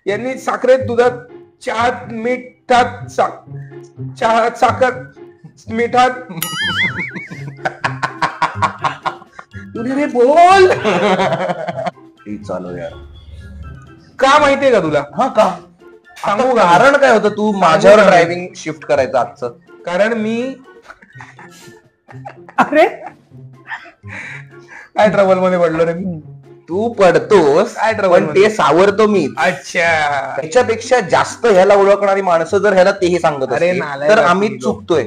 यांनी साखरेत, दुधात, चहात, मिठात, चहात साखर, मिठात रे बोल चालू यार. का माहितीये का तुला? हा का सांगू? कारण काय होतं तू माझ्यावर ड्रायव्हिंग शिफ्ट करायचं आजचं? कारण मी अरे काय ट्रबल मध्ये पडलो रे मी? तू पडतोस काय trouble पण ते सावरतो मी. अच्छा, त्याच्यापेक्षा जास्त ह्याला ओळखणारी माणसं जर ह्याला तेही सांगत अरे असतील, नालायक तर असतील आम्ही लोक. चुकतोय.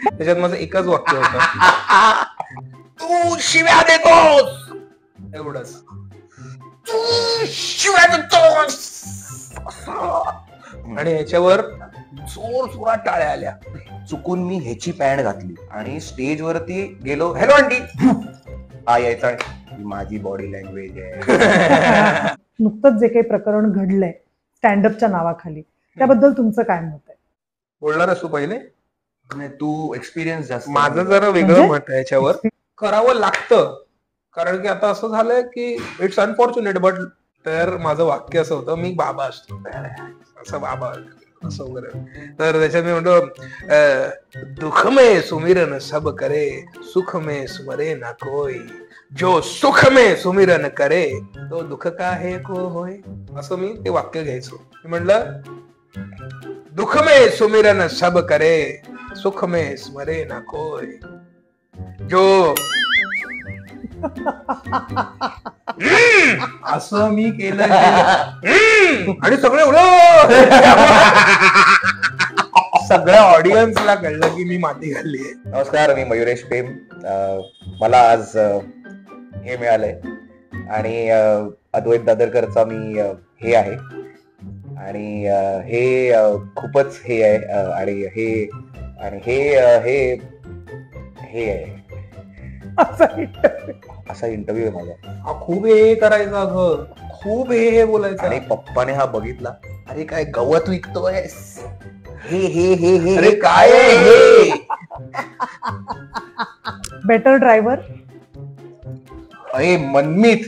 त्याच्यात माझं एकच वाक्य होतं, तू शिव्या देतोस, एवढंच. तू शिव्या देतोस. आणि याच्यावर जोर जोरात टाळ्या आल्या. चुकून मी ह्याची पॅन्ट घातली आणि स्टेज वरती गेलो, हॅलो आंटी, हा यायचा. माझी बॉडी लँग्वेज आहे. नुकतंच जे काही प्रकरण घडलंय स्टँडअपच्या नावाखाली, त्याबद्दल तुमचं काय मत आहे? बोलणारच तू पहिले? नाही, तू एक्सपिरियन्स जास्त. माझं जरा वेगळं मत आहे याच्यावर. करावं लागतं, कारण की आता असं झालंय की इट्स अनफॉर्च्युनेट, बट तर माझं वाक्य असं होतं, मी बाबा असतो असं, बाबा असं वगैरे. तर त्याच्यात मी म्हणतो, दुःख में सुमिरन सब करे, सुख में सुमरे ना कोई, जो सुख में सुमिरन करे तो दुःख का है को होय. असं मी ते वाक्य घ्यायचो. मी म्हणलं, दुःख में सुमिरन सब करे, सुख में स्मरे ना कोई, जो असं मी केलं आणि सगळे सगळ्या ऑडियन्सला कळलं की मी माती घालली आहे. नमस्कार, मी मयुरेश पेम. मला आज हे मिळालंय आणि अद्वैत दादरकरचा मी हे आहे आणि हे खूपच हे आहे आणि हे आहे. असा इंटरव्ह्यू आहे माझा. खूप हे करायचं अगं, खूप हे बोलायचं. आणि पप्पाने हा बघितला, अरे काय गवत विकतोय, हे हे हे हे अरे काय हे. Better driver? अरे मनमीत,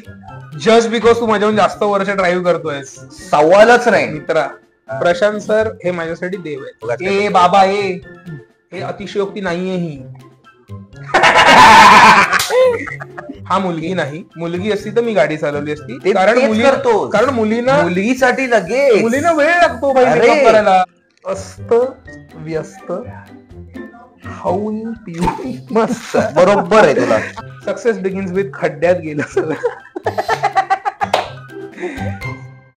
जस्ट बिकॉज तू माझ्याहून जास्त वर्ष ड्राईव्ह करतोय, सवालच नाही. मित्रा, प्रशांत सर हे माझ्यासाठी देव आहेत. ए बाबा, हे अतिशयोक्ती नाहीये ही. हा मुलगी नाही, मुलगी असती तर मी गाडी चालवली असती. कारण मुलगीसाठी लगेच मुलींना वेळ लागतो बाई मेकअप करायला. अस्त व्यस्त खाऊन पिऊन मस्त. बरोबर आहे तुला. सक्सेस बिगिन्स विथ खड्ड्यात गेलं सगळं.